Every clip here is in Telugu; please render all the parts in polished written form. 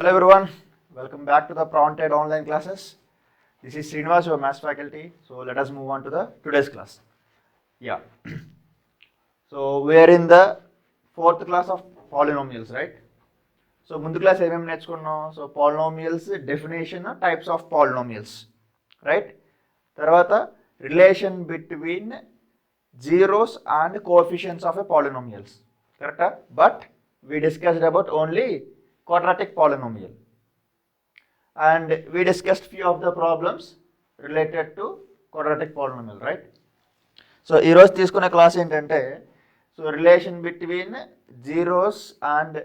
Hello everyone, welcome back to the Pronted online classes. This is Srinivas, your maths faculty. So let us move on to the today's class. Yeah. So we are in the fourth class of polynomials, right? So ముందు క్లాస్ ఏమేమి నేర్చుకున్నాం? So polynomials definition, types of polynomials, right? తర్వాత relation between zeros and coefficients of a polynomials, correct? But we discussed about only quadratic polynomial, and we discussed few of the problems related to quadratic polynomial, right? So ఈ రోజు తీసుకునే క్లాస్ ఏంటంటే so relation between zeros and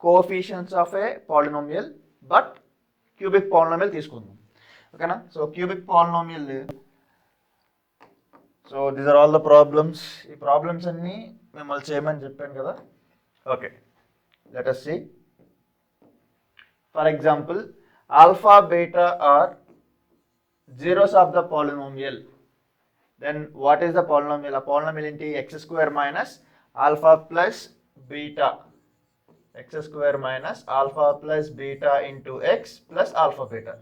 coefficients of a polynomial but cubic polynomial తీసుకుందాం, ఓకేనా? So cubic polynomial, so these are all the problems. ఈ ప్రాబ్లమ్స్ అన్నీ మిమ్మల్ని చేయమని చెప్పాను కదా. Okay, let us see. For example, alpha, beta are zeros of the polynomial. Then what is the polynomial? A polynomial into x square minus alpha plus beta. X square minus alpha plus beta into x plus alpha beta.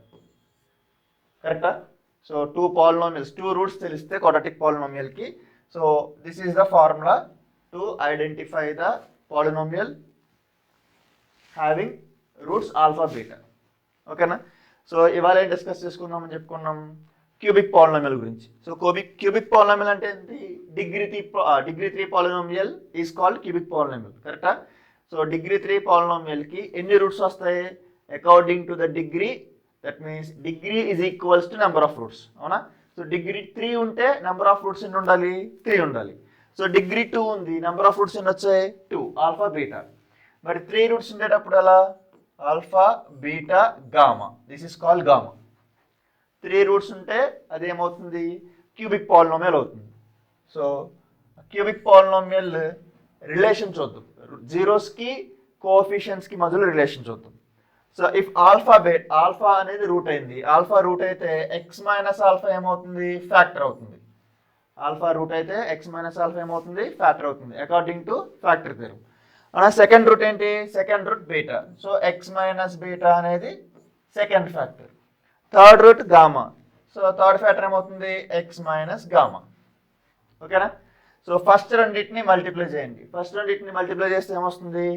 Correct? So two polynomials, two roots teliste quadratic polynomial ki. So this is the formula to identify the polynomial having roots alpha beta, ఓకేనా? సో ఇవాళ ఏం డిస్కస్ చేసుకుందామని చెప్పుకున్నాం, క్యూబిక్ పాలినోమియల్ గురించి. సో క్యూబిక్ పాలినోమియల్ అంటే ఏంటి? Degree three polynomial is called cubic polynomial, కరెక్టా? సో డిగ్రీ త్రీ పాలినోమియల్కి ఎన్ని రూట్స్ వస్తాయి? According to the degree, that means degree is equals to number of roots, అవునా? సో డిగ్రీ 3 ఉంటే నెంబర్ ఆఫ్ రూట్స్ ఎన్ని ఉండాలి? 3 ఉండాలి. సో డిగ్రీ 2 ఉంది, నెంబర్ ఆఫ్ రూట్స్ ఎన్ని వచ్చాయి? 2, ఆల్ఫా బీటా. మరి 3 రూట్స్ ఉండేటప్పుడు ఎలా? Alpha beta gamma, this is called gamma. 3 roots ఉంటే అది ఏమవుతుంది? క్యూబిక్ పాలినోమియల్ అవుతుంది. సో క్యూబిక్ పాలినోమియల్ రిలేషన్ చూద్దాం, జీరోస్కి కోఎఫిషియెంట్స్కి మధ్యలో రిలేషన్ చూద్దాం. సో ఇఫ్ ఆల్ఫా అనేది రూట్ అయింది, ఆల్ఫా రూట్ అయితే ఎక్స్ మైనస్ ఆల్ఫా ఏమవుతుంది? ఫ్యాక్టర్ అవుతుంది. ఆల్ఫా రూట్ అయితే ఎక్స్ మైనస్ ఆల్ఫా ఏమవుతుంది? ఫ్యాక్టర్ అవుతుంది according to factor theorem. Second root ఏంటి? Second root beta. So x minus beta అనేది second factor. Third root gamma. So third factor ఏమవుతుంది? ఎక్స్ మైనస్ గామా, ఓకేనా? సో ఫస్ట్ రెండింటిని మల్టిప్లై చేయండి. ఫస్ట్ రెండింటిని మల్టిప్లై చేస్తే ఏమొస్తుంది?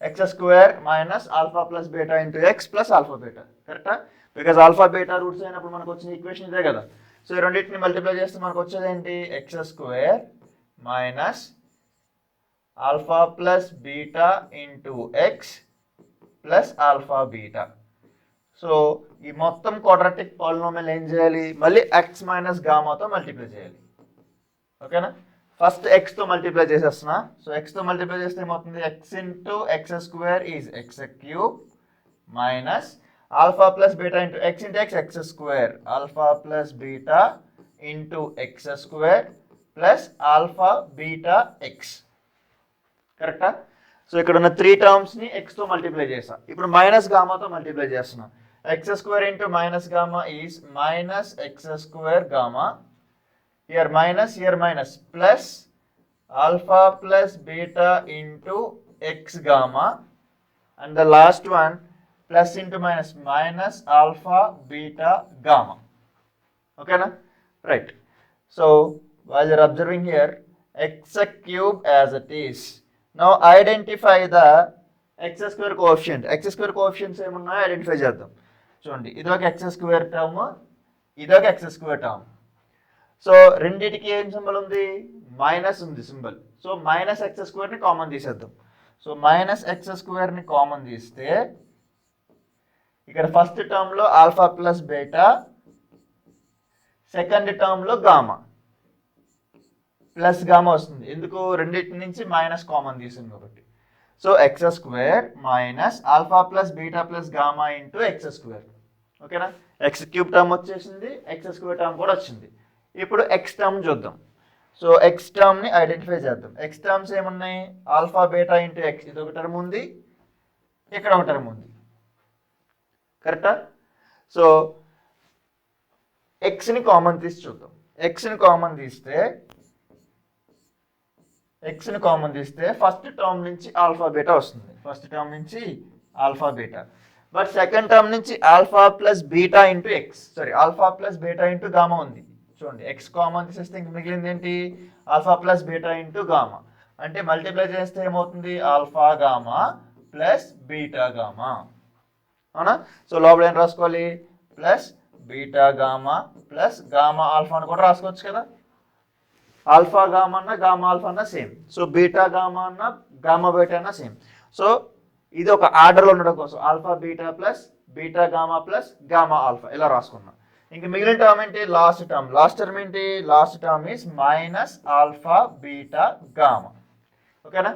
X square minus alpha plus beta into X plus alpha beta, కరెక్టా? బికాజ్ ఆల్ఫా బీటా రూట్స్ అయినప్పుడు మనకు వచ్చిన ఈక్వేషన్ ఇదే కదా. సో ఈ రెండింటిని మల్టిప్లై చేస్తే మనకు వచ్చేది ఏంటి? X square minus alpha plus beta into X plus alpha beta. So ఈ మొత్తం క్వాడ్రాటిక్ పాలినోమియల్ ఏం చేయాలి? మళ్ళీ ఎక్స్ మైనస్ గామాతో మల్టిప్లై చేయాలి, ఓకేనా? ఫస్ట్ ఎక్స్తో మల్టిప్లై చేసేస్తున్నా. సో ఎక్స్తో మల్టిప్లై చేస్తే ఏమవుతుంది? X into x square is x cube minus alpha plus beta into x into x, x square alpha plus beta into x square plus alpha beta x, కరెక్టా? సో ఇక్కడ ఉన్న 3 టర్మ్స్ని ఎక్స్తో మల్టిప్లై చేసా. ఇప్పుడు మైనస్ గామాతో మల్టిప్లై చేస్తున్నా. X square into minus gamma is minus x square gamma, here minus plus alpha plus beta into x gamma, and the last one plus into minus alpha beta gamma, ఓకేనా? Right. So while you're observing here x cube as it is, now identify the x square coefficient. x square coefficients ఏమున్నాయో ఐడెంటిఫై చేద్దాం. చూడండి, ఇదొక x square టర్మ్, ఇదొక x square టర్మ్. సో రెండిటికి ఏం సింబల్ ఉంది? మైనస్ ఉంది సింబల్. సో మైనస్ ఎక్స్ స్క్వేర్ని కామన్ తీసేద్దాం. సో మైనస్ ఎక్స్ స్క్వేర్ని కామన్ తీస్తే ఇక్కడ ఫస్ట్ టర్మ్లో ఆల్ఫా ప్లస్ బీటా, సెకండ్ టర్మ్లో గామా ప్లస్ గామా వస్తుంది. ఎందుకు? రెండింటి నుంచి మైనస్ కామన్ తీసింది కాబట్టి. So x square minus alpha plus beta plus gamma into x square, ఓకేనా? ఎక్స్ క్యూబ్ టర్మ్ వచ్చేసింది, ఎక్స్ స్క్వేర్ టర్మ్ కూడా వచ్చింది. ఇప్పుడు ఎక్స్ టర్మ్ చూద్దాం. సో ఎక్స్ టర్మ్ని ఐడెంటిఫై చేద్దాం. ఎక్స్ టర్మ్స్ ఏమున్నాయి? ఆల్ఫా బీటా ఇంటూ ఎక్స్, ఇది ఒక టర్మ్ ఉంది, ఇక్కడ ఒక టర్మ్ ఉంది, కరెక్టా? సో ఎక్స్ని కామన్ తీసి చూద్దాం. ఎక్స్ని కామన్ తీస్తే ఫస్ట్ టర్మ్ నుంచి ఆల్ఫా బీటా వస్తుంది. ఫస్ట్ టర్మ్ నుంచి alpha beta. But second term నుంచి alpha plus beta into x, sorry alpha plus beta into gamma ఉంది. చూడండి ఎక్స్ కామన్ తీసేస్తే ఇంక మిగిలింది ఏంటి, alpha plus beta into gamma. అంటే మల్టిప్లై చేస్తే ఏమవుతుంది, alpha gamma plus beta gamma, అవునా? సో లోపల ఏం రాసుకోవాలి, plus beta gamma plus gamma alpha అని కూడా రాసుకోవచ్చు కదా. ఆల్ఫా గామా అన్న గామా ఆల్ఫా అన్న సేమ్, సో బీటా గామా అన్న గామా బీటా అన్న సేమ్. సో ఇది ఒక ఆర్డర్లో ఉండడం కోసం alpha beta plus beta gamma plus gamma alpha ఇలా రాసుకున్నాం. ఇంక మిగిలిన టర్మ్ ఏంటి, లాస్ట్ టర్మ్. లాస్ట్ టర్మ్ ఏంటి, last term is minus alpha beta gamma. ఓకేనా?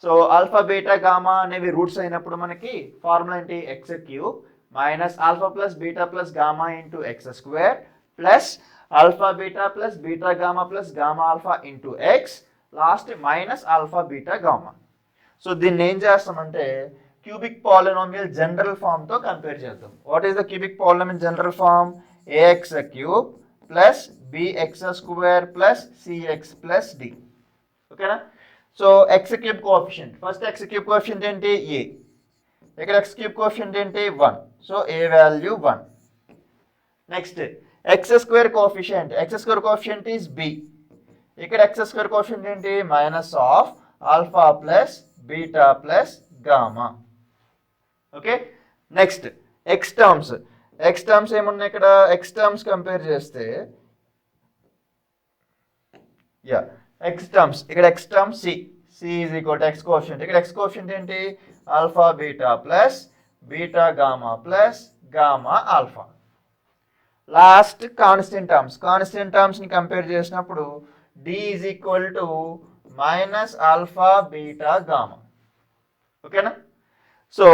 సో ఆల్ఫా బీటా గామా అనేవి రూట్స్ అయినప్పుడు మనకి ఫార్ములా ఏంటి, x cube minus alpha plus beta plus gamma into x square plus alpha beta plus beta gamma plus gamma alpha into x, last minus alpha beta gamma. So దీన్ని ఏం చేస్తామంటే క్యూబిక్ పాలినోమియల్ జనరల్ ఫామ్ తో కంపేర్ చేద్దాం. What is the cubic polynomial general form, a x cube plus b x square plus c x plus d. ఓకేనా? So x cube coefficient, first x cube coefficient ఏంటి, ఏ. ఇక్కడ ఎక్స్ క్యూబ్ కోఎఫిషియంట్ ఏంటి, 1, so a value 1. Next x square coefficient, x square coefficient is b. ఇక్కడ ఎక్స్ స్క్వేర్ కోఎఫిషియంట్ ఏంటి, minus of alpha plus beta plus gamma. Okay, next x terms. X terms ఏమున్నాయి ఇక్కడ, ఎక్స్ టర్మ్స్ కంపేర్ చేస్తే యా ఎక్స్ టర్మ్స్, ఇక్కడ x term c, c is equal to x coefficient. ఇక్కడ ఎక్స్ కోఎఫిషియంట్ ఏంటి, alpha beta plus beta gamma plus gamma alpha. Last constant terms, constant terms ని కంపేర్ చేసినప్పుడు d is equal to minus alpha beta gamma. ఓకేనా? So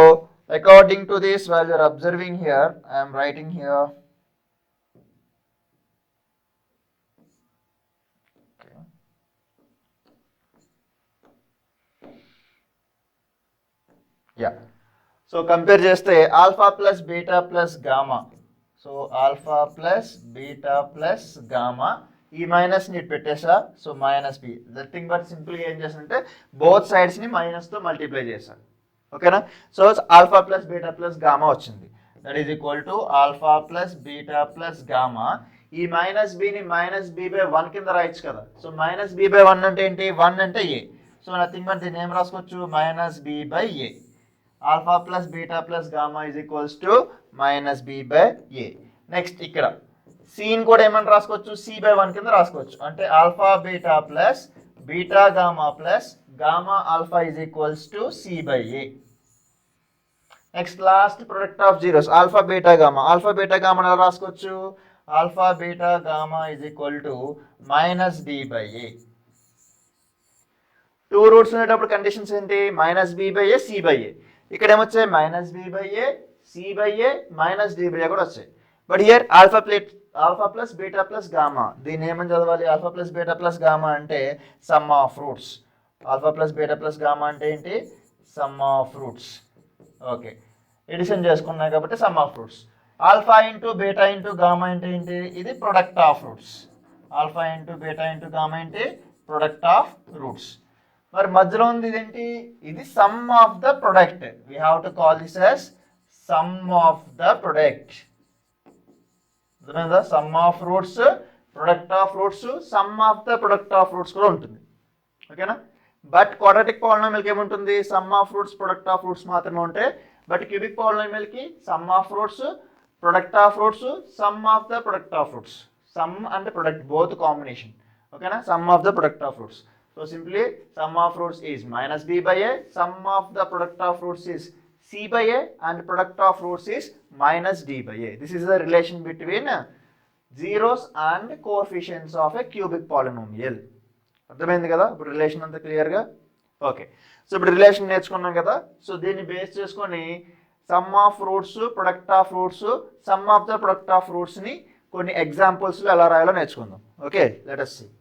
according to this, while you are observing here, I am writing here. Okay. Yeah. So compare just alpha plus beta plus gamma. So alpha plus beta plus gamma. ఈ మైనస్ ని పెట్టేసా, so minus b. Nothing but సింపుల్గా ఏం చేస్తానంటే బోత్ సైడ్స్ ని మైనస్ తో మల్టిప్లై చేశాను. ఓకేనా? So alpha plus beta plus gamma వచ్చింది, that is equal to alpha plus beta plus gamma. ఈ మైనస్ బిని మైనస్ బి బై 1 కింద రాయొచ్చు కదా. సో మైనస్ బి బై 1 అంటే ఏంటి, 1 అంటే ఏ. సో నథింగ్ బట్ దీన్ని ఏం రాసుకోవచ్చు, minus B by A. Alpha plus beta plus gamma is equals to minus B by A. Next ఇక్కడ సీన్ కూడా ఏమని రాసుకోవచ్చు, సి బై 1 కింద రాసుకోవచ్చు. అంటే alpha beta plus beta gamma plus gamma alpha is equals to C by A. Next last product of zeros, alpha beta gamma. Alpha beta gamma ఎలా రాసుకోవచ్చు, alpha beta gamma is equal to minus D by A. Two roots ఉండేటప్పుడు కండిషన్స్ ఏంటి, minus B by a, c by a. ఇక్కడ ఏమొచ్చాయి, minus B by a, c by a, minus D by a కూడా వచ్చాయి. But here alpha plus beta plus gamma, దీన్ని ఏమని చదవాలి, alpha plus beta plus gamma అంటే sum of roots. Alpha plus beta plus gamma అంటే ఏంటి, sum of roots. Okay, addition చేసుకున్నాయి కాబట్టి sum of roots. Alpha into beta into gamma అంటే ఏంటి, ఇది product of roots. Alpha into beta into gamma ఏంటి, ప్రొడక్ట్ ఆఫ్ రూట్స్. మరి మధ్యలో ఉంది ఇదేంటి, ఇది sum of the product. We have to call this as sum of the product. Sum of roots, product of roots, sum of the product of roots కూడా ఉంటుంది. ఓకేనా? బట్ క్వాడ్రాటిక్ పాలినామియల్కి ఏముంటుంది, sum of roots, product of roots మాత్రమే ఉంటాయి. బట్ క్యూబిక్ పాలినామియల్కి sum of roots, product of roots, sum of the product of roots. Sum and product both combination. ఓకేనా? Sum of the product of roots. So simply sum of roots is minus b by a, sum of the product of roots is c by a, and product of roots is minus d by a. This is the relation between zeros and coefficients of a cubic polynomial. అర్థమైంది కదా ఇప్పుడు రిలేషన్ అంతా క్లియర్గా? ఓకే, సో ఇప్పుడు రిలేషన్ నేర్చుకున్నాం కదా. సో దీన్ని బేస్ చేసుకొని sum of roots, product of roots, sum of the product of రూట్స్ని కొన్ని ఎగ్జాంపుల్స్లో ఎలా రాయాలో నేర్చుకుందాం. Okay, let us see.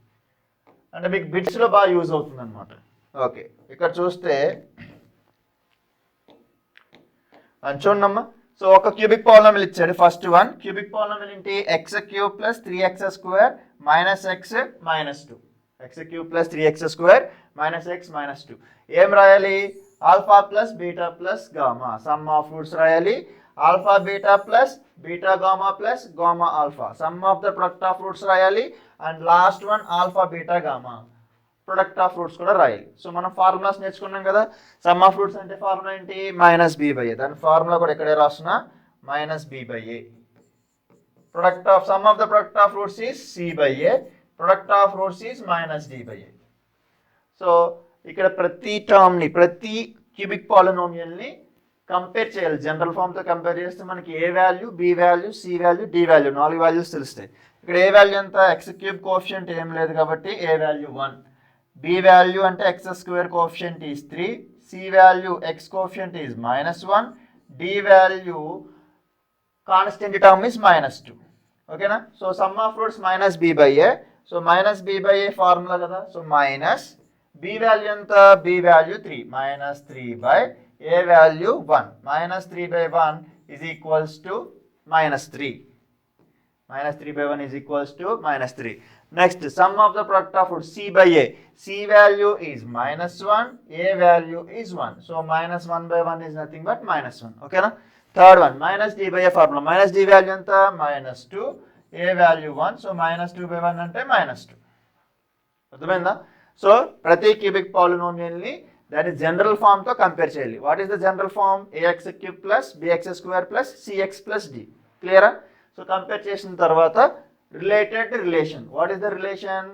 అంటే మీకు బిట్స్లో బాగా యూజ్ అవుతుంది అనమాట. ఓకే, ఇక్కడ చూస్తే చూడమ్మా. సో ఒక క్యూబిక్ పాలినామియల్ ఇచ్చాడు. ఫస్ట్ వన్ క్యూబిక్ పాలినామియల్ ఏంటి, x cube plus 3x square minus x minus 2. X cube plus 3x square minus x minus 2. ఏం రాయాలి, alpha plus beta plus gamma, sum of roots రాయాలి. Alpha beta plus beta gamma plus gamma alpha, sum of the product of roots రాయాలి. And last one alpha beta gamma, product of roots కూడా రాయాలి. సో మనం ఫార్ములాస్ నేర్చుకున్నాం కదా. సమ్ ఆఫ్ రూట్స్ అంటే ఫార్ములా ఏంటి, మైనస్ బి బై ఏ. దాని ఫార్ములా కూడా ఇక్కడే రాస్తున్నా, minus B by a. Product of sum of the product of roots is c by a, product of roots is minus D by A. So ఇక్కడ ప్రతి టర్మ్ని, ప్రతి క్యూబిక్ పాలినోమియల్ని కంపేర్ చేయాలి. జనరల్ ఫామ్తో కంపేర్ చేస్తే మనకి a value, b value, c value, d value 4 values తెలుస్తాయి. ఇక్కడ ఏ వాల్యూ ఎంత, ఎక్స్ క్యూబ్ కోఎఫిషియంట్ ఏం లేదు కాబట్టి ఏ వాల్యూ 1, బి వాల్యూ అంటే X square coefficient is 3, C value X coefficient is -1, D value constant term is -2. ఓకేనా. So sum of roots minus B by A. So minus B by A formula కదా. సో మైనస్ బి వాల్యూ ఎంత, B value 3, -3 by A value 1, -3 by 1 is equals to -3. -3 by 1 is equals to -3. Next, sum of the product of root c by a. C value is -1, a value is 1. So -1 by 1 is nothing but -1. Okay na? Third one, minus d by a formula. Minus d value anta -2, a value 1. So -2 by 1 ante -2. అర్థమైందా? సో ప్రతి క్యూబిక్ పాలినోమియల్ ని దాని జనరల్ ఫామ్ తో కంపేర్ చేయాలి. What is the general form, ax cube plus bx square plus cx plus d. క్లియరా? సో కంపేర్ చేసిన తర్వాత relation. What is the relation,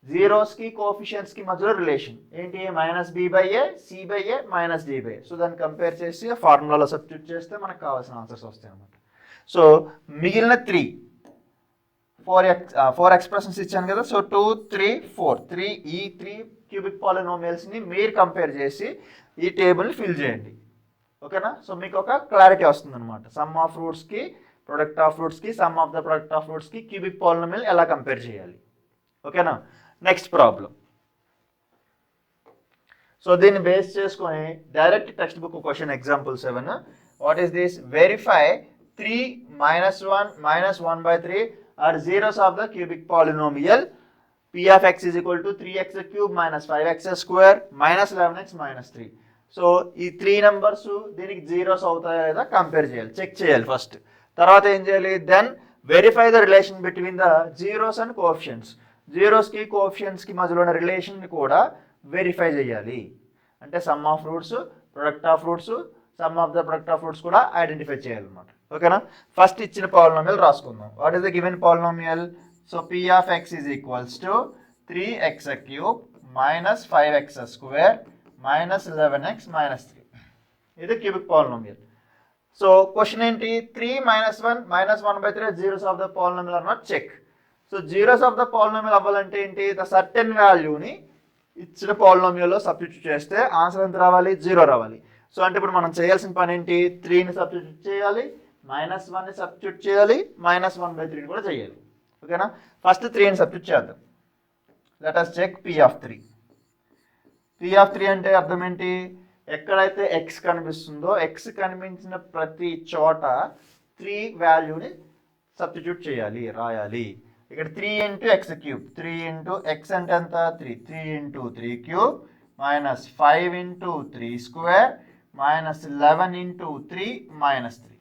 zeros కి కోఎఫిషియెంట్స్ కి మధ్యలో రిలేషన్ ఏంటి, -b by a, c by a, -d by a. So దాన్ని కంపేర్ చేసి ఫార్ములాలో సబ్స్టిట్యూట్ చేస్తే మనకు కావాల్సిన ఆన్సర్స్ వస్తాయి అన్నమాట. సో మిగిలిన 4 ఎక్స్ప్రెషన్స్ ఇచ్చాను కదా. సో 2, 3, 4, ఈ 3 క్యూబిక్ పాలినోమియల్స్ని మీరు కంపేర్ చేసి ఈ టేబుల్ని ఫిల్ చేయండి. ఓకేనా. సో మీకు ఒక క్లారిటీ వస్తుంది అనమాట. సమ్ ఆఫ్ రూట్స్కి, ప్రొడక్ట్ ఆఫ్ రూట్స్కి, sum of the product of రూట్స్కి క్యూబిక్ పాలినోమియల్ ఎలా కంపేర్ చేయాలి. ఓకేనా. Next problem. సో దీన్ని బేస్ చేసుకొని direct textbook question example 7. What is this, verify 3 -1 -1/3 are zeros of the cubic polynomial p of x is equal to 3x cube minus 5x square minus 11x minus 3. So ఈ 3 నెంబర్స్ దీనికి జీరోస్ అవుతాయా లేదా కంపేర్ చేయాలి, చెక్ చేయాలి ఫస్ట్. తర్వాత ఏం చేయాలి, then verify the relation between the zeros and coefficients. జీరోస్కి కోఎఫిషియెంట్స్కి మధ్యలో ఉన్న రిలేషన్ని కూడా వెరిఫై చేయాలి. అంటే sum of roots, product of roots, sum of the product of roots కూడా ఐడెంటిఫై చేయాలన్నమాట. ఓకేనా. ఫస్ట్ ఇచ్చిన పాలినోమియల్ రాసుకుందాం. What is the given polynomial, so p of x is equals to 3x cube minus 5x square minus 11x minus 3. ఇది క్యూబిక్ పాలినోమియల్. సో క్వశ్చన్ ఏంటి, 3 -1 -1/3 zeros of the polynomial are not check. So zeros of the polynomial అవ్వాలంటే ఏంటి, ద సర్టెన్ వాల్యూని ఇచ్చిన పాలినోమియల్లో సబ్స్టిట్యూట్ చేస్తే ఆన్సర్ ఎంత రావాలి, 0 రావాలి. సో అంటే ఇప్పుడు మనం చేయాల్సిన పని ఏంటి, 3ని సబ్స్టిట్యూట్ చేయాలి, -1ని సబ్స్టిట్యూట్ చేయాలి, -1/3ని కూడా చేయాలి. ఓకేనా. ఫస్ట్ 3ని సబ్స్టిట్యూట్ చేద్దాం. Let us check p of 3. p of 3 అంటే అర్థం ఏంటి, ఎక్కడైతే x కనిపిస్తుందో x కనిపించిన ప్రతి చోట 3 వాల్యూని సబ్స్టిట్యూట్ చేయాలి, రాయాలి. ఇక్కడ 3 × x క్యూబ్, 3 × x అంటే ఎంత 3, 3 × 3 cube minus 5 × 3 square minus 11 × 3 -3.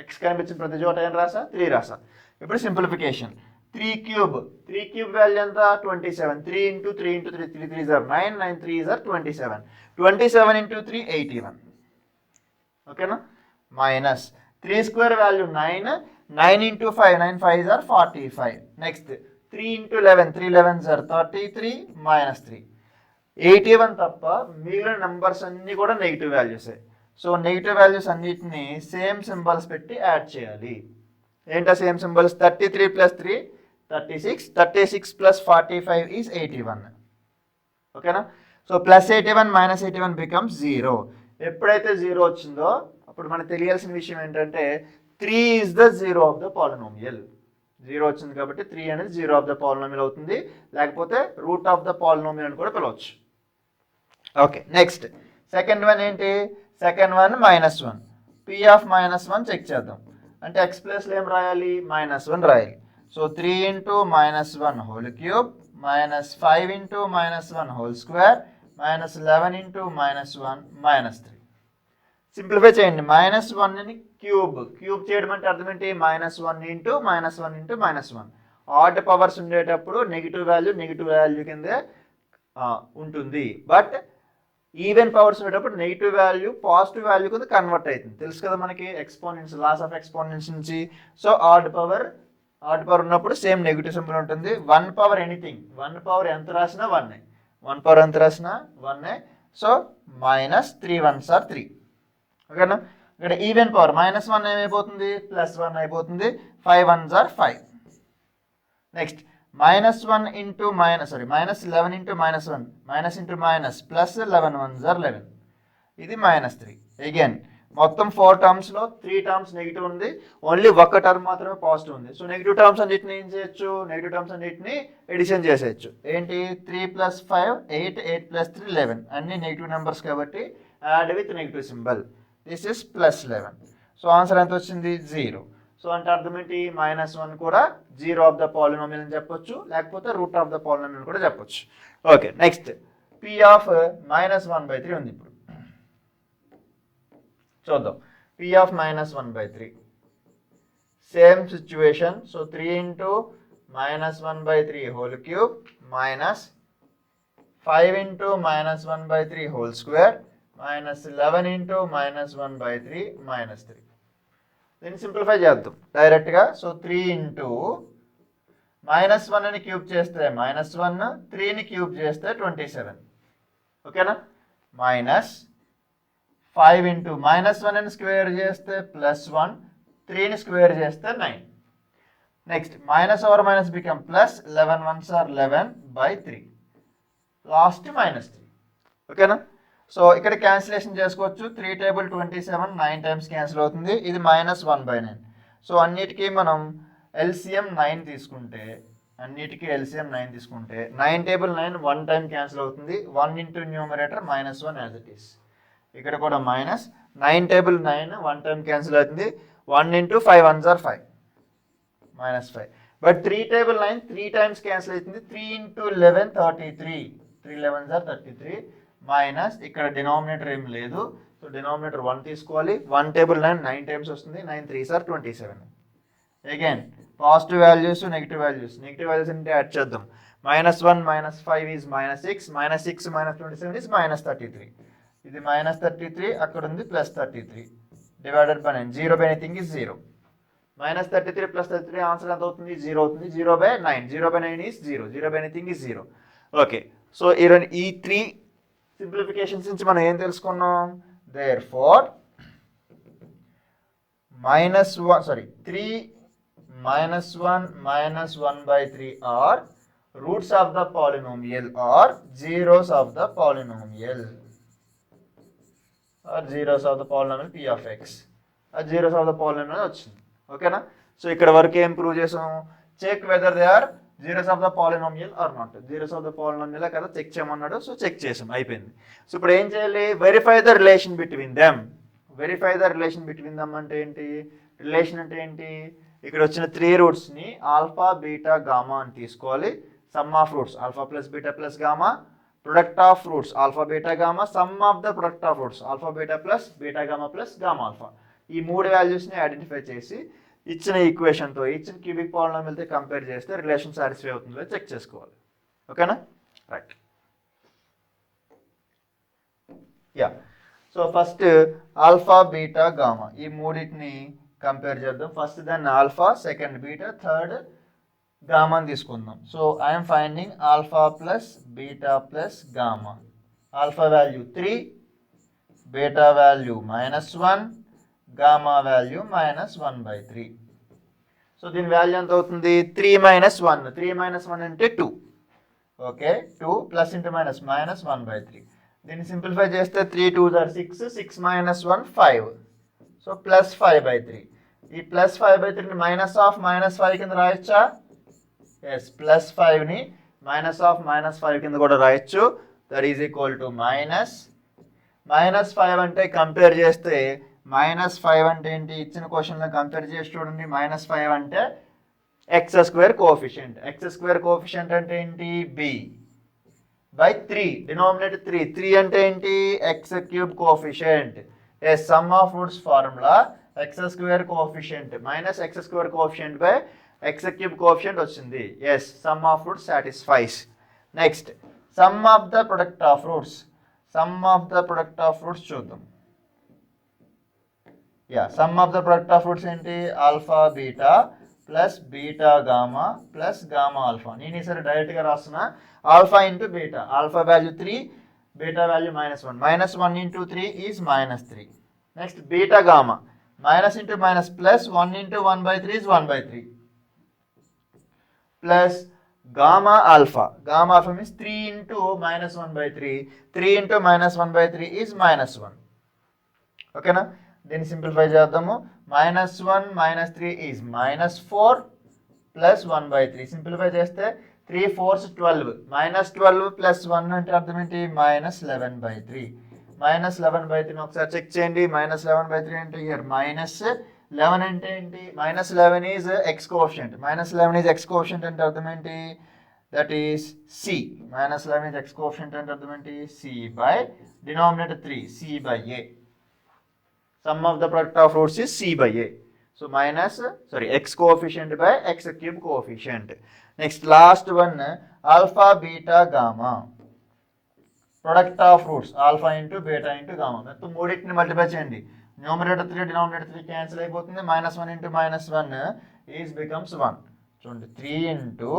x కనిపించిన ప్రతి చోట ఏం రాసా, 3 రాసా. ఇప్పుడు సింప్లిఫికేషన్, 3 క్యూబ్ వాల్యూ ఎంత 27, 3 × 3 × 3, 3 3s are 9, 9 3s are 27, 27 × 3 81. ఓకేనా. Minus 3 square value 9, 9 × 5, 9 5s are 45. Next 3 × 11, 3 11s are 33 -3. 81 తప్ప మిగిలిన నెంబర్స్ అన్నీ కూడా నెగిటివ్ వాల్యూసే. సో నెగిటివ్ వాల్యూస్ అన్నిటిని సేమ్ సింబల్స్ పెట్టి యాడ్ చేయాలి. ఏంటా సేమ్ సింబల్స్, 33 + 3 36, 36 + 45 is 81. ఓకేనా. So +81 -81 becomes 0. ఎప్పుడైతే 0 వచ్చిందో అప్పుడు మనకు తెలియాల్సిన విషయం ఏంటంటే 3 is the zero of the polynomial. 0 వచ్చింది కాబట్టి 3 అనేది 0 of the polynomial అవుతుంది, లేకపోతే రూట్ ఆఫ్ ద పాలినోమియల్ అని కూడా పిలవచ్చు. ఓకే. నెక్స్ట్ సెకండ్ వన్ ఏంటి, second one -1. p of -1 check చేద్దాం. అంటే x ప్లేస్లో ఏం రాయాలి, -1 రాయాలి. So 3 × -1 whole cube -5 × -1 whole square minus 11 into minus 1 minus 3. Simplify చేయండి. మైనస్ 1ని క్యూబ్ చేయడం అంటే అర్థం ఏంటి? Minus 1 into minus 1 into minus 1. Odd powers ఉండేటప్పుడు నెగిటివ్ వాల్యూ కిందే ఉంటుంది. బట్ ఈవెన్ పవర్స్ ఉండేటప్పుడు నెగిటివ్ వాల్యూ పాజిటివ్ వాల్యూ కింద కన్వర్ట్ అవుతుంది. తెలుసు కదా మనకి ఎక్స్పోనెంట్స్, లాస్ ఆఫ్ ఎక్స్పోనెంట్స్ నుంచి. సో ఆడ్ పవర్ ఉన్నప్పుడు సేమ్ నెగిటివ్ సింబల్ ఉంటుంది. 1 పవర్ ఎనీథింగ్, 1 పవర్ ఎంత రాసినా 1, 1 పవర్ ఎంత రాసినా 1. So minus 3 1s are 3. ఓకేనా? ఇక్కడ ఈవెన్ పవర్ మైనస్ 1 ఏమైపోతుంది? ప్లస్ 1 అయిపోతుంది. 5 1s are 5. Next minus 1 into minus minus 11 into minus 1 minus into minus plus 11 1s are 11. ఇది మైనస్ 3. అగైన్ మొత్తం 4 టర్మ్స్లో 3 టర్మ్స్ నెగిటివ్ ఉంది, ఓన్లీ ఒక టర్మ్ మాత్రమే పాజిటివ్ ఉంది. సో నెగిటివ్ టర్మ్స్ అన్నిటిని ఏం చేయొచ్చు? నెగిటివ్ టర్మ్స్ అన్నిటిని ఎడిషన్ చేసేయచ్చు. ఏంటి? 3 + 5 8, 8 + 3 11. అన్ని నెగిటివ్ నెంబర్స్ కాబట్టి add with negative symbol. This is plus 11. So answer ఎంత వచ్చింది? 0. సో అంటే అర్థం ఏంటి? -1 కూడా 0 ఆఫ్ ద పాలినామియల్ అని చెప్పొచ్చు, లేకపోతే రూట్ ఆఫ్ ద పాలినామియల్ కూడా చెప్పొచ్చు. ఓకే, నెక్స్ట్ p ఆఫ్ -1/3 ఉంది. ఇప్పుడు చూద్దాం. p of -1/3 same situation. So 3 into -1/3 whole cube minus 5 into -1/3 whole square minus 11 into -1/3 minus 3. దీన్ని సింప్లిఫై చేద్దాం డైరెక్ట్గా. సో 3 ఇంటూ -1ని క్యూబ్ చేస్తే -1, 3ని క్యూబ్ చేస్తే 27. ఓకేనా? మైనస్ 5 ఇంటూ -1ని స్క్వేర్ చేస్తే +1, 3ని స్క్వేర్ చేస్తే 9. Next minus over minus become plus, 11 1s are 11/3. Last -3. ఓకేనా? సో ఇక్కడ క్యాన్సిలేషన్ చేసుకోవచ్చు. 3 టేబుల్ 27, 9 టైమ్స్ క్యాన్సిల్ అవుతుంది. ఇది -1/9. సో అన్నిటికీ మనం ఎల్సిఎం 9 తీసుకుంటే, 9 టేబుల్ 9 1 టైం క్యాన్సిల్ అవుతుంది. 1 into numerator -1 as it is. ఇక్కడ కూడా మైనస్ 9 టేబుల్ 9 1 టైం క్యాన్సిల్ అవుతుంది. 1 into 5 1s are 5 -5. But 3 table 9 3 times cancel అవుతుంది. 3 ఇంటూ 11 33, 3 11s are 33 మైనస్ ఇక్కడ డినామినేటర్ ఏం లేదు. సో డినామినేటర్ 1 తీసుకోవాలి. 1 టేబుల్ 9 టైమ్స్ వస్తుంది. 9 3s are 27. Again positive values, negative values అంటే యాడ్ చేద్దాం. -1 -5 ఈజ్ -6, -6 -27 ఈజ్ -33. ఇది -33, అక్కడ ఉంది +33 divided by 9. 0/anything is 0. -33 + 33 answer ఎంత అవుతుంది? 0 అవుతుంది. 0/9, 0/9 is 0, 0/anything is 0. Okay, so ఈ 3 సింప్లిఫికేషన్స్ నుంచి మనం ఏం తెలుసుకున్నాం? Therefore 3 -1 -1/3 are roots of the polynomial are zeros of the polynomial p of x. ఆ జీరోస్ ఆఫ్ ద పాలినోమియల్ వచ్చింది. ఓకేనా? సో ఇక్కడ వరకు ఏం ప్రూవ్ చేసాం? Check whether they are zeros of the polynomial or not. Zeros of the polynomial కదా చెక్ చేయమన్నాడు. సో చెక్ చేసాం, అయిపోయింది. సో ఇప్పుడు ఏం చేయాలి? Verify the relation between them. అంటే ఏంటి? రిలేషన్ అంటే ఏంటి? ఇక్కడ వచ్చిన 3 రూట్స్ని ఆల్ఫా బీటా గామా అని తీసుకోవాలి. Some of roots alpha plus beta plus gamma, product of roots alpha beta gamma, sum of the product of roots alpha beta plus beta gamma plus gamma alpha. ఈ 3 వాల్యూస్ని ఐడెంటిఫై చేసి ఇచ్చిన ఈక్వేషన్తో ఇచ్చిన క్యూబిక్ పాలినామియల్తో కంపేర్ చేస్తే రిలేషన్ సాటిస్ఫై అవుతుందో చెక్ చేసుకోవాలి. ఓకేనా? Right. Yeah, so first alpha beta gamma ఈ మూడింటిని కంపేర్ చేద్దాం. ఫస్ట్ దాన్ని alpha, second beta, third gamma అని తీసుకుందాం. So I'm finding alpha plus beta plus gamma. Alpha value 3, beta value -1, gamma value -1/3. So దీని వాల్యూ ఎంత అవుతుంది? 3 - 1. 3 - 1 అంటే 2. Okay, 2 plus into minus -1/3. దీన్ని సింప్లిఫై చేస్తే 3 2s are 6, 6 - 1 5. సో +5/3. ఈ +5/3ని -5 కింద రాయొచ్చా? ఎస్, +5ని -5 కింద కూడా రాయొచ్చు. దట్ ఈజ్ ఈక్వల్ టు -5 అంటే కంపేర్ చేస్తే -5 అంటే ఏంటి? ఇచ్చిన క్వశ్చన్లో కంపేర్ చేసి చూడండి. -5 అంటే x² కోఎఫిషియంట్. x² కోఎఫిషియంట్ అంటే ఏంటి? b. బై 3, డినామినేటర్ 3 అంటే ఏంటి, x cube coefficient. Yes, sum of roots formula x square coefficient minus x square coefficient by x cube coefficient వచ్చింది. Yes, sum of roots satisfies. Next, sum of the product of roots. Sum of the product of roots చూద్దాం. Sum of the product of roots ఏంటి, alpha beta plus beta gamma plus gamma alpha. నేను ఈసారి డైరెక్ట్గా రాస్తున్నా, alpha into beta. Alpha value 3, beta value -1. -1 into 3 is -3. Next beta gamma, minus into minus plus 1 into 1/3 is 1/3 plus gamma alpha. Gamma alpha means 3 into -1/3. 3 into -1/3 is -1. ఓకేనా, దీన్ని సింప్లిఫై చేద్దాము. -1 -3 is -4 ప్లస్ 1/3. సింప్లిఫై చేస్తే 3 4s 12. -12 ప్లస్ 1 అంటే అర్థం ఏంటి, -11/3. -11/3 ఒకసారి చెక్ చేయండి. -11/3 అంటే ఇయర్ -11 అంటే ఏంటి, -11 is X coefficient. -11 is X coefficient అంటే అర్థం ఏంటి, that is C. -11 is X coefficient అంటే అర్థం ఏంటి, C by denominator 3, C by A. Sum of the product of roots is c by a. So x coefficient by x cube coefficient. Next, last one, alpha, beta, gamma. Product of roots, alpha into beta into gamma. So, మూడింటిని multiply చేయండి. Numerator 3, denominator 3 cancel అయిపోతుంది. -1 into -1 is becomes 1. So, 3 into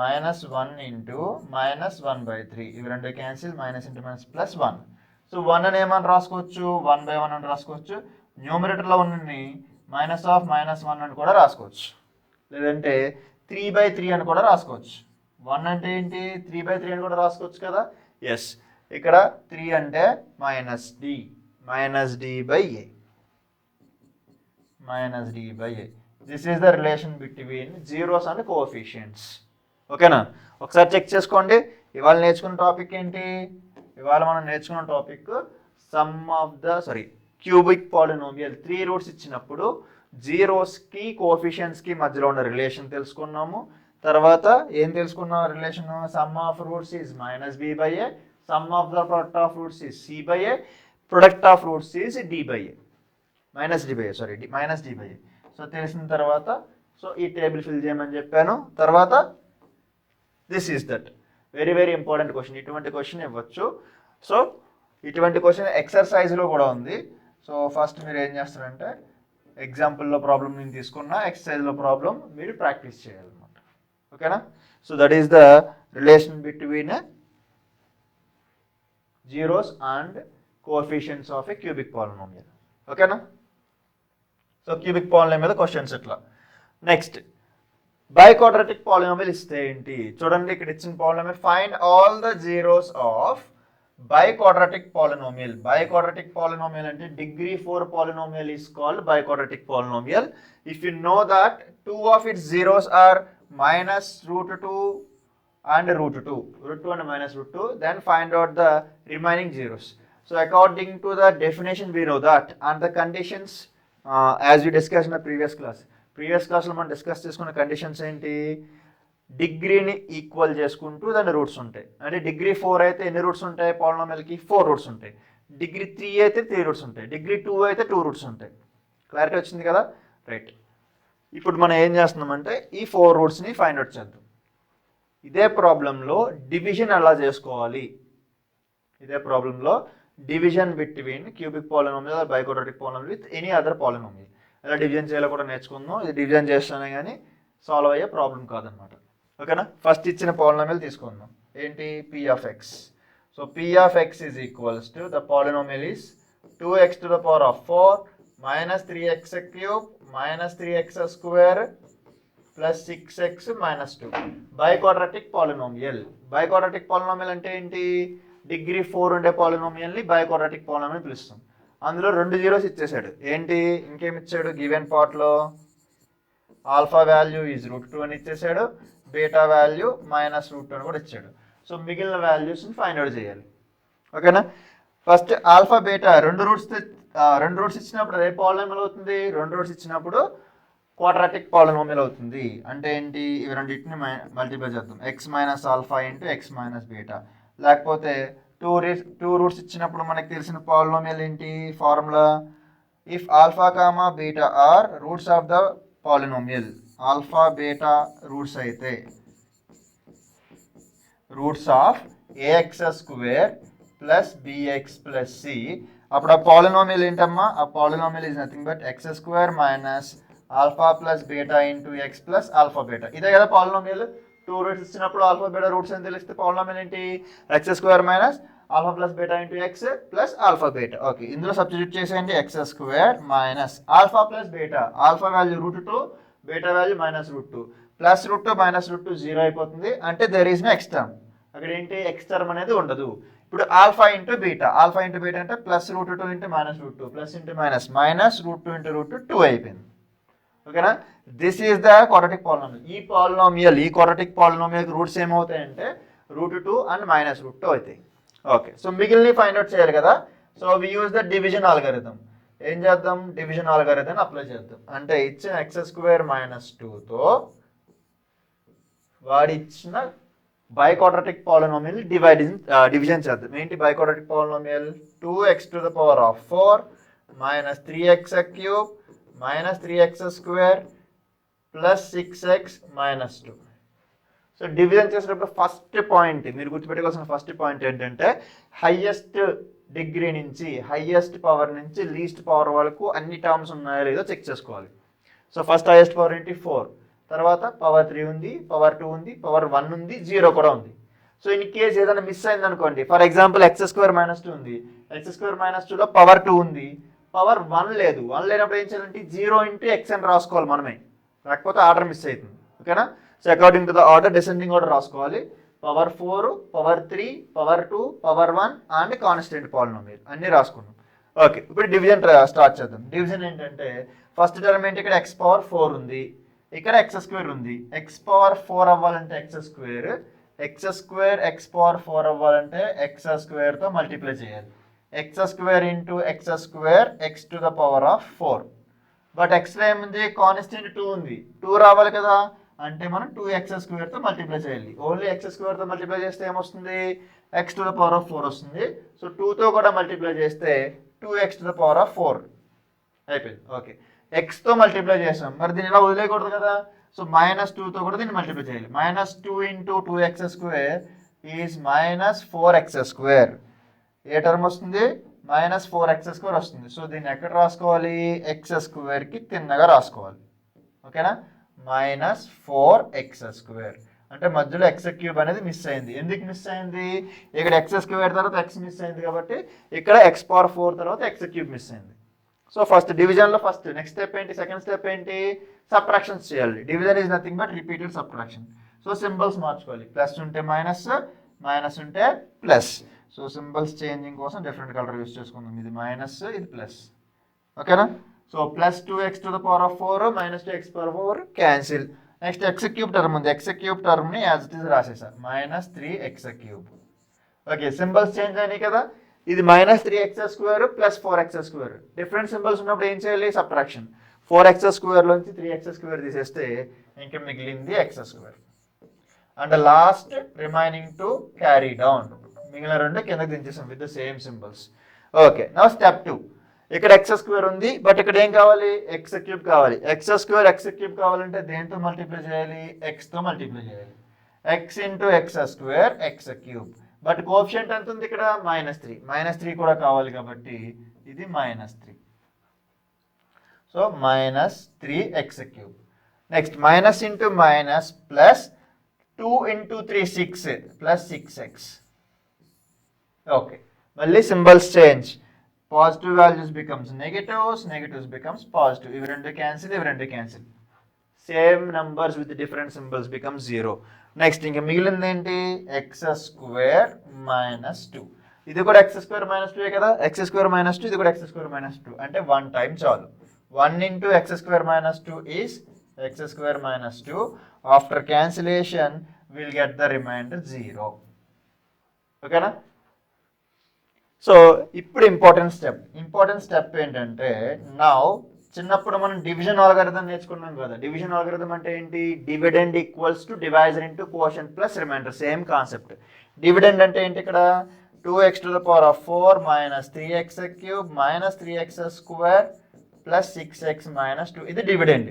-1 into -1/3. ఇవి రెండు cancel, minus into minus plus 1. So 1 అని ఏమని రాసుకోవచ్చు, 1/1 అని రాసుకోవచ్చు. న్యూమరేటర్లో ఉన్నని -1 అని కూడా రాసుకోవచ్చు, లేదంటే 3/3 అని కూడా రాసుకోవచ్చు. 1 అంటే ఏంటి, 3/3 అని కూడా రాసుకోవచ్చు కదా. ఎస్, ఇక్కడ 3 అంటే -d/a. This is the relation between zeros and coefficients. ఓకేనా, ఒకసారి చెక్ చేసుకోండి. ఇవాళ నేర్చుకున్న టాపిక్ ఏంటి, ఇవాళ మనం నేర్చుకున్న టాపిక్ క్యూబిక్ పాలినోమియల్. 3 రూట్స్ ఇచ్చినప్పుడు జీరోస్కి కోఎఫిషియంట్స్కి మధ్యలో ఉన్న రిలేషన్ తెలుసుకున్నాము. తర్వాత ఏం తెలుసుకున్నాం relation, some of roots is -b/a, some of the product of roots is c/a, product of roots is d/a, -d/a. So తెలిసిన తర్వాత సో ఈ టేబుల్ ఫిల్ చేయమని చెప్పాను. తర్వాత this is that very very important question. ఇటువంటి క్వశ్చన్ ఇవ్వచ్చు. సో ఇటువంటి క్వశ్చన్ ఎక్సర్సైజ్లో కూడా ఉంది. సో ఫస్ట్ మీరు ఏం చేస్తారంటే ఎగ్జాంపుల్లో ప్రాబ్లం నేను తీసుకున్నా, ఎక్సర్సైజ్లో ప్రాబ్లం మీరు ప్రాక్టీస్ చేయాలన్నమాట. ఓకేనా, so that is the relation between zeros and coefficients of a cubic polynomial. ఓకేనా, సో క్యూబిక్ పాలినోమియల్ మీద క్వశ్చన్స్ ఇట్లా. నెక్స్ట్, బైక్వాడ్రాటిక్ పాలినోమియల్ ఇస్తే ఏంటి చూడండి. ఇక్కడ ఇచ్చిన polynomial, find all the zeros of biquadratic polynomial. Biquadratic polynomial అంటే degree 4 polynomial is called biquadratic polynomial. If you know that 2 of its zeros are -√2 and √2 and -√2, then find out the remaining zeros. So according to the definition we know that, and the conditions as we discussed in the previous క్లాస్లో మనం డిస్కస్ చేసుకున్న కండిషన్స్ ఏంటి, డిగ్రీని ఈక్వల్ చేసుకుంటూ దాని రూట్స్ ఉంటాయి. అంటే డిగ్రీ 4 అయితే ఎన్ని రూట్స్ ఉంటాయి పాలినోమియల్కి, 4 రూట్స్ ఉంటాయి. డిగ్రీ 3 అయితే 3 రూట్స్ ఉంటాయి. డిగ్రీ 2 అయితే 2 రూట్స్ ఉంటాయి. క్లారిటీ వచ్చింది కదా, రైట్. ఇప్పుడు మనం ఏం చేస్తున్నామంటే ఈ 4 రూట్స్ని ఫైండ్ అవుట్ చేద్దాం. ఇదే ప్రాబ్లంలో డివిజన్ ఎలా చేసుకోవాలి, ఇదే ప్రాబ్లంలో division between cubic polynomial or biquadratic polynomial with any other polynomial ఎలా డివిజన్ చేయాలో కూడా నేర్చుకుందాం. ఇది డివిజన్ చేస్తానే కానీ సాల్వ్ అయ్యే ప్రాబ్లం కాదనమాట. ఓకేనా, ఫస్ట్ ఇచ్చిన పాలినోమియల్ తీసుకుందాం. ఏంటి, p of x. So p of x is equals to the polynomial is 2x to the power of 4 minus 3x cube minus 3x square plus 6x minus 2. Biquadratic polynomial. Biquadratic polynomial అంటే ఏంటి, డిగ్రీ 4 ఉండే పాలినోమియల్ని బైక్వాడ్రాటిక్ పాలినోమియల్ పిలుస్తాం. అందులో 2 జీరోస్ ఇచ్చేసాడు. ఏంటి, ఇంకేమి ఇచ్చాడు, గివెన్ పార్ట్లో ఆల్ఫా వాల్యూ ఈజ్ √2 అని ఇచ్చేసాడు, బీటా వాల్యూ -√2 అని కూడా ఇచ్చాడు. సో మిగిలిన వాల్యూస్ని ఫైండ్ అవుట్ చేయాలి. ఓకేనా, ఫస్ట్ ఆల్ఫా బీటా రెండు రూట్స్ ఇచ్చినప్పుడు అదే పాలినోమియల్ అవుతుంది. 2 రూట్స్ ఇచ్చినప్పుడు క్వాడ్రాటిక్ పాలినోమియల్ అవుతుంది. అంటే ఏంటి, ఇవి రెండింటిని మల్టిప్లై చేద్దాం. x - alpha into x - beta. లేకపోతే టూ రూట్స్ ఇచ్చినప్పుడు మనకి తెలిసిన పాలినోమియల్ ఏంటి formula? If alpha comma beta are roots of the polynomial, alpha beta roots అయితే roots of ax square plus bx plus c, అప్పుడు ఆ పాలినోమియల్ ఏంటమ్మా? ఆ polynomial is nothing but x square minus alpha plus beta into X plus alpha beta. ఇదే కదా పాలినోమియల్. టూ రూట్స్ ఇచ్చినప్పుడు ఆల్ఫా బీటా రూట్స్ అని తెలిస్తే పాలినోమియల్ ఏంటి? X square minus alpha plus beta into X plus alpha beta. Okay, ఇందులో సబ్స్టిట్యూట్ చేసేయండి. X square minus alpha plus beta, alpha value √2, beta value -√2, plus √2 minus √2 0 అయిపోతుంది. అంటే there is no X term. అక్కడ ఏంటి? ఎక్స్ టర్మ్ అనేది ఉండదు. ఇప్పుడు ఆల్ఫా ఇంటూ బీటా అంటే plus √2 into -√2 plus into minus -√2 into √2 2 అయిపోయింది. ఓకేనా? This is the quadratic polynomial. ఈ క్వాడ్రాటిక్ పాలినోమియల్ రూట్స్ ఏమవుతాయంటే √2 అండ్ -√2 అవుతాయి. ఓకే, సో మిగిలిన ఫైండ్ అవుట్ చేయాలి కదా. So we use the division algorithm. ఏం చేద్దాం? డివిజన్ ఆల్గరిథం అప్లై చేద్దాం. అంటే ఇచ్చిన ఎక్స్ స్క్వేర్ -2తో వాడి ఇచ్చిన బైక్వాడ్రాటిక్ పాలినోమియల్ డివిజన్ చేద్దాం. ఏంటి biquadratic polynomial? 2x⁴ minus 3x³ minus 3x² plus 6x minus 2. So division చేసేటప్పుడు ఫస్ట్ పాయింట్ మీరు గుర్తుపెట్టుకోవాల్సిన ఫస్ట్ పాయింట్ ఏంటంటే హైయెస్ట్ డిగ్రీ నుంచి హైయెస్ట్ పవర్ నుంచి లీస్ట్ పవర్ వరకు అన్ని టర్మ్స్ ఉన్నాయో లేదో చెక్ చేసుకోవాలి. సో ఫస్ట్ హైయెస్ట్ పవర్ ఏంటి? 4, తర్వాత పవర్ 3 ఉంది, పవర్ 2 ఉంది, పవర్ 1 ఉంది, 0 కూడా ఉంది. సో ఇన్ కేస్ ఏదైనా మిస్ అయింది అనుకోండి, ఫర్ ఎగ్జాంపుల్ x² -2 ఉంది, x² -2లో పవర్ 2 ఉంది, పవర్ 1 లేదు. 1 లేనప్పుడు ఏం చేయాలంటే 0 ఇంటూ x అని రాసుకోవాలి మనమే, లేకపోతే ఆర్డర్ మిస్ అవుతుంది. ఓకేనా? So according to the order descending order రాసుకోవాలి. Power 4, power 3, power 2, power 1 and constant polynomial అన్నీ రాసుకున్నాం. ఓకే, ఇప్పుడు డివిజన్ స్టార్ట్ చేద్దాం. డివిజన్ ఏంటంటే ఫస్ట్ టర్మ్ ఏంటి? ఇక్కడ x⁴ ఉంది, ఇక్కడ x² ఉంది. x⁴ అవ్వాలంటే x², x² అవ్వాలంటే x² మల్టిప్లై చేయాలి. x² into x² x⁴. But x లో ఏముంది? కాన్స్టెంట్ 2 ఉంది, 2 రావాలి కదా. అంటే మనం 2x² మల్టిప్లై చేయాలి. ఓన్లీ x² మల్టిప్లై చేస్తే ఏమొస్తుంది? x⁴ వస్తుంది. సో 2తో కూడా మల్టిప్లై చేస్తే 2x⁴ అయిపోయింది. ఓకే, ఎక్స్తో మల్టిప్లై చేసాం, మరి దీన్ని ఇలా వదిలేయకూడదు కదా. సో -2తో కూడా దీన్ని మల్టిప్లై చేయాలి. -2 into 2x² is -4x². A term వస్తుంది? -4x² వస్తుంది. సో దీన్ని ఎక్కడ రాసుకోవాలి? x²కి తిన్నగా రాసుకోవాలి. ఓకేనా? -4x² అంటే మధ్యలో x³ అనేది మిస్ అయింది. ఎందుకు మిస్ అయింది? ఇక్కడ x² తర్వాత x మిస్ అయింది కాబట్టి ఇక్కడ x⁴ తర్వాత x³ మిస్ అయింది. సో ఫస్ట్ డివిజన్లో నెక్స్ట్ స్టెప్ ఏంటి? సెకండ్ స్టెప్ ఏంటి? సబ్ట్రాక్షన్స్ చేయాలి. Division is nothing but repeated subtraction. So symbols మార్చుకోవాలి. ప్లస్ ఉంటే మైనస్, మైనస్ ఉంటే ప్లస్. సో సింబల్స్ చేంజింగ్ కోసం డిఫరెంట్ కలర్ యూస్ చేసుకుందాం. ఇది మైనస్, ఇది ప్లస్. ఓకేనా? So plus 2x⁴ minus 2x⁴ cancel. Next x³ term ఉంది, x³ టర్మ్ని యాజ్ ఇట్ ఈజ్ రాసేసా -3x³. ఓకే, సింబల్స్ చేంజ్ అయినాయి కదా. ఇది -3x² plus 4x². Different symbols ఉన్నప్పుడు ఏం చేయాలి? సబ్ట్రాక్షన్. 4x² లోంచి 3x² తీసేస్తే ఇంకా మిగిలింది x². And last remaining two carry down. మిగిలిన రెండు కిందకి దించేసాం with the same symbols. Okay, now step 2. ఇక్కడ x² ఉంది, బట్ ఇక్కడ ఏం కావాలి? x³ కావాలి. x² కావాలంటే దేంతో మల్టిప్లై చేయాలి? xతో మల్టిప్లై చేయాలి. x into x² x³. But coefficient ఎంత ఉంది ఇక్కడ? -3. -3 కూడా కావాలి కాబట్టి ఇది -3. So -3x³. Next minus into minus plus 2 into 3 6 plus 6x. Okay, మళ్ళీ symbols change. Positive values becomes negatives, negatives becomes positive. ఇవి రెండు cancel. Same numbers with different symbols become 0. Next ఇంకా మిగిలింది ఏంటి? x² -2. ఇది కూడా x² -2 కదా. x² -2, ఇది కూడా x² -2. అంటే 1 టైం చాలు. 1 into x² -2 is x² -2. After cancellation will get the remainder 0. ఓకేనా? సో ఇప్పుడు ఇంపార్టెంట్ స్టెప్ ఏంటంటే నౌ చిన్నప్పుడు మనం డివిజన్ ఆల్గరిథం నేర్చుకున్నాం కదా. డివిజన్ ఆల్గరిథం అంటే ఏంటి? Dividend equals to divisor into quotient plus reminder, same concept. Dividend అంటే ఏంటి? ఇక్కడ 2x to the power of 4 minus 3x cube minus 3x square plus 6x minus 2. ఇది dividend.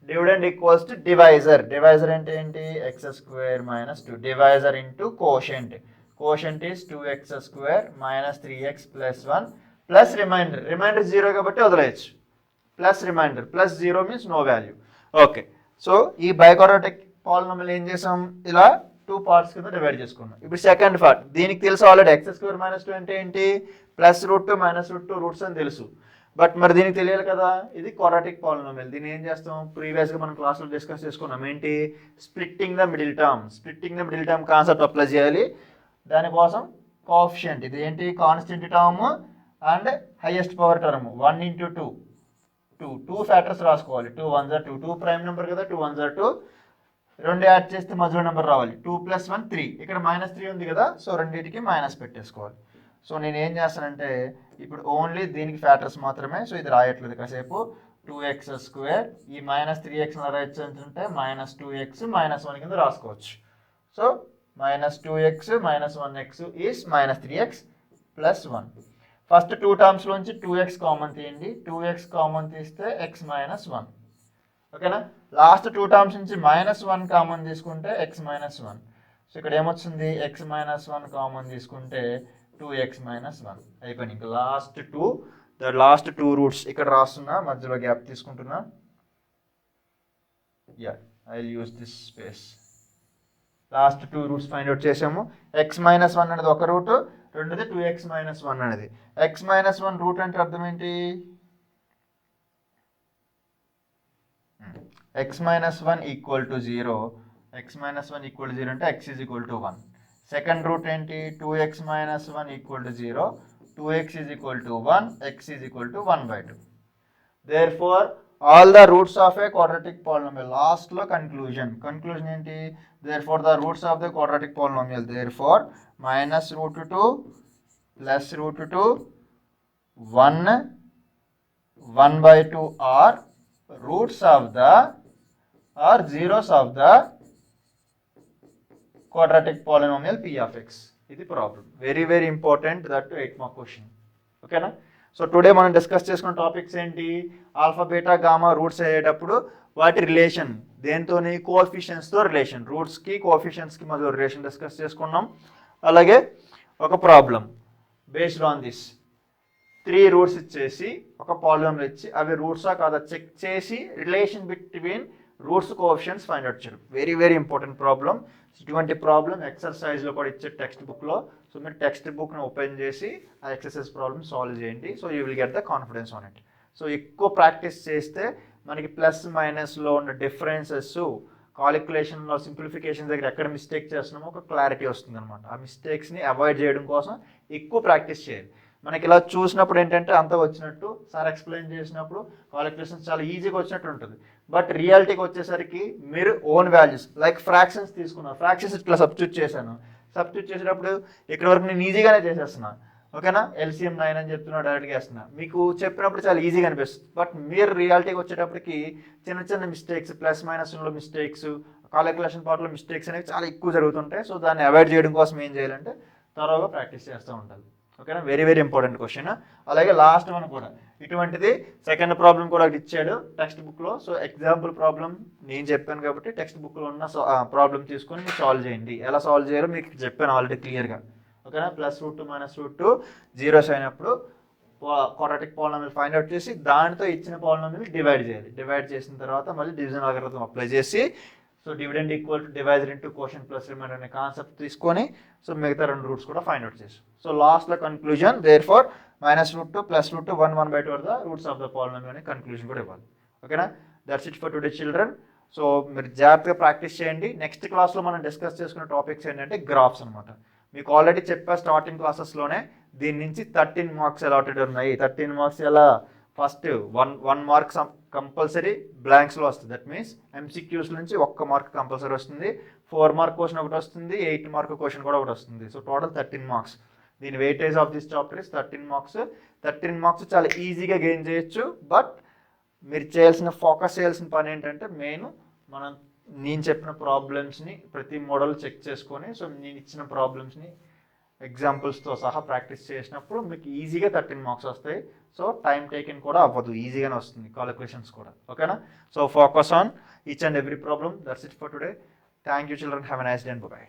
Dividend equals to divisor. Divisor అంటే ఏంటి? x square minus 2. Divisor into quotient. Quotient is 2x square minus 3x plus 1 plus remainder. Remainder 0 కాబట్టి వదిలేయచ్చు. Plus remainder plus 0 means no value. Okay, so ఈ బైక్వాడ్రాటిక్ పాలినామియల్ ఏం చేసాం? ఇలా 2 పార్ట్స్ కింద డివైడ్ చేసుకున్నాం. ఇప్పుడు సెకండ్ పార్ట్, దీనికి తెలుసు ఆల్రెడీ x స్క్వేర్ మైనస్ 2 అంటే ఏంటి? Plus root 2 minus root 2 roots అని తెలుసు. బట్ మరి దీనికి తెలియాలి కదా, ఇది క్వాడ్రాటిక్ పాలినామియల్. దీన్ని ఏం చేస్తాం? ప్రీవియస్గా మనం క్లాస్లో డిస్కస్ చేసుకున్నాం. ఏంటి? Splitting the middle term. Splitting the middle term concept apply చేయాలి. దానికోసం కోఎఫిషియంట్, ఇది ఏంటి? Constant term and highest power term 1 into 2. 2 factors రాసుకోవాలి. 2 1s are 2. 2 ప్రైమ్ నెంబర్ కదా, 2 1s are 2. రెండు యాడ్ చేస్తే మధ్యలో నెంబర్ రావాలి. 2 + 1 3. ఇక్కడ -3 ఉంది కదా, సో రెండింటికి మైనస్ పెట్టేసుకోవాలి. సో నేను ఏం చేస్తానంటే ఇప్పుడు ఓన్లీ దీనికి ఫ్యాక్టర్స్ మాత్రమే, సో ఇది రాయట్లేదు కాసేపు. 2x², ఈ -3x రాయొచ్చంటే -2x -1 కింద రాసుకోవచ్చు. So -2x -1x is -3x + 1. First 2 టర్మ్స్లోంచి 2x common తీయండి. 2x కామన్ తీస్తే x -1. ఓకేనా? లాస్ట్ 2 టర్మ్స్ నుంచి -1 కామన్ తీసుకుంటే x -1. సో ఇక్కడ ఏమొచ్చింది? x -1 కామన్ తీసుకుంటే 2x -1 అయిపోయింది. ఇంకా లాస్ట్ టూ రూట్స్ ఇక్కడ రాస్తున్నా, మధ్యలో గ్యాప్ తీసుకుంటున్నా. I will use this space. Last 2 roots find out చేసాము. x -1 అనేది ఒక రూట్, రెండోది 2x -1 అనేది. x -1 రూట్ అంటే అర్థం ఏంటి? x -1 equal to 0. x -1 equal to 0 అంటే x is equal to 1. Second root ఏంటి? 2x -1 equal to 0. 2x is equal to 1. x is equal to 1/2. Therefore all the roots of a quadratic polynomial. Last లో conclusion ఏంటి? Therefore the roots of the quadratic polynomial, therefore -√2 plus √2 1 1/2 are roots of the or zeros of the quadratic polynomial p of x. ఇది problem. Very important, that 8 mark question. ఓకేనా? సో టుడే మనం డిస్కస్ చేసుకున్న టాపిక్స్ ఏంటి? ఆల్ఫా బీటా గామా రూట్స్ అయ్యేటప్పుడు వాటి రిలేషన్ దేంతోని? కోఎఫిషియన్స్తో రిలేషన్. రూట్స్కి కోఎఫిషియన్స్కి మధ్య రిలేషన్ డిస్కస్ చేసుకున్నాం. అలాగే ఒక problem based on this 3 roots ఇచ్చేసి ఒక పాలినామియల్ ఇచ్చి అవి రూట్సా కాదా చెక్ చేసి relation between roots coefficients find out చేయడం. Very important problem. ఇటువంటి ప్రాబ్లం ఎక్సర్సైజ్లో కూడా ఇచ్చే టెక్స్ట్ బుక్లో. సో మీరు టెక్స్ట్ బుక్ను ఓపెన్ చేసి ఆ ఎక్సర్సైజ్ ప్రాబ్లమ్ సాల్వ్ చేయండి. So you will get the confidence on it. So ఎక్కువ ప్రాక్టీస్ చేస్తే మనకి ప్లస్ మైనస్లో ఉన్న డిఫరెన్సెస్, కాలిక్యులేషన్లో సింప్లిఫికేషన్ దగ్గర ఎక్కడ మిస్టేక్ చేస్తున్నామో ఒక క్లారిటీ వస్తుంది అనమాట. ఆ మిస్టేక్స్ని అవాయిడ్ చేయడం కోసం ఎక్కువ ప్రాక్టీస్ చేయాలి. మనకి ఇలా చూసినప్పుడు ఏంటంటే అంత వచ్చినట్టు, సార్ ఎక్స్ప్లెయిన్ చేసినప్పుడు కాలిక్యులేషన్స్ చాలా ఈజీగా వచ్చినట్టు ఉంటుంది. బట్ రియాలిటీకి వచ్చేసరికి మీరు ఓన్ వాల్యూస్ లైక్ ఫ్రాక్షన్స్ తీసుకున్నాను, ఫ్రాక్షన్స్ ఇట్లా సబ్స్టిట్యూట్ చేశాను. సబ్స్టిట్యూట్ చేసేటప్పుడు ఇక్కడ వరకు నేను ఈజీగానే చేసేస్తున్నాను. ఓకేనా? LCM 9 అని చెప్తున్నా, డైరెక్ట్గా వేస్తున్నా. మీకు చెప్పినప్పుడు చాలా ఈజీగా అనిపిస్తుంది. బట్ మీరు రియాలిటీకి వచ్చేటప్పటికి చిన్న మిస్టేక్స్, ప్లస్ మైనస్లో మిస్టేక్స్, కాలిక్యులేషన్ పార్ట్లో మిస్టేక్స్ అనేవి చాలా ఎక్కువ జరుగుతుంటాయి. సో దాన్ని అవాయిడ్ చేయడం కోసం ఏం చేయాలంటే తరోగా ప్రాక్టీస్ చేస్తూ ఉండాలి. ఓకేనా? Very important question. అలాగే లాస్ట్ వన్ కూడా ఇటువంటిది సెకండ్ ప్రాబ్లం కూడా ఇచ్చాడు టెక్స్ట్ బుక్లో. సో ఎగ్జాంపుల్ ప్రాబ్లం నేను చెప్పాను కాబట్టి టెక్స్ట్ బుక్లో ఉన్న ప్రాబ్లం తీసుకొని మీరు సాల్వ్ చేయండి. ఎలా సాల్వ్ చేయాలో మీకు చెప్పాను ఆల్రెడీ క్లియర్గా. ఓకేనా? +√2 -√2 జీరోస్ అయినప్పుడు క్వాడ్రాటిక్ పాలినామియల్ ఫైండ్ అవుట్ చేసి దానితో ఇచ్చిన పాలినామియల్ డివైడ్ చేయాలి. డివైడ్ చేసిన తర్వాత మళ్ళీ డివిజన్ ఆల్గరిథం అప్లై చేసి so dividend equal to divisor into quotient plus remainder అనే కాన్సెప్ట్ తీసుకొని సో మిగతా 2 రూట్స్ కూడా ఫైండ్ అవుట్ చేసి సో లాస్ట్లో conclusion therefore -√2 +√2 1 1/2 are the roots of the polynomial అనే కన్క్లూజన్ కూడా ఇవ్వాలి. ఓకేనా? That's it for today children. So మీరు జాగ్రత్తగా ప్రాక్టీస్ చేయండి. నెక్స్ట్ క్లాస్లో మనం డిస్కస్ చేసుకున్న టాపిక్స్ ఏంటంటే గ్రాఫ్స్ అనమాట. మీకు ఆల్రెడీ చెప్పా స్టార్టింగ్ క్లాసెస్లోనే దీని నుంచి 13 మార్క్స్ అలాటెడ్ ఉన్నాయి. 13 మార్క్స్ ఎలా? ఫస్ట్ 1 మార్క్ కంపల్సరీ బ్లాంక్స్లో వస్తుంది. దట్ మీన్స్ MCQs నుంచి 1 మార్క్ కంపల్సరీ వస్తుంది. 4 మార్క్ క్వశ్చన్ ఒకటి వస్తుంది, 8 మార్క్ క్వశ్చన్ కూడా ఒకటి వస్తుంది. So total 13 marks. దీని weightage of this chapter is 13 marks. 13 marks చాలా ఈజీగా గెయిన్ చేయొచ్చు. బట్ మీరు చేయాల్సిన ఫోకస్ చేయాల్సిన పని ఏంటంటే మెయిన్ నేను చెప్పిన ప్రాబ్లమ్స్ని ప్రతి మోడల్ చెక్ చేసుకొని, సో నేను ఇచ్చిన ప్రాబ్లమ్స్ని ఎగ్జాంపుల్స్తో సహా ప్రాక్టీస్ చేసినప్పుడు మీకు ఈజీగా 13 మార్క్స్ వస్తాయి. సో టైం టేకెన్ కూడా అవ్వదు, ఈజీగానే వస్తుంది కాలిక్యులేషన్స్ కూడా. ఓకేనా? So focus on each and every problem. That's it for today. Thank you children. Have a nice day and by.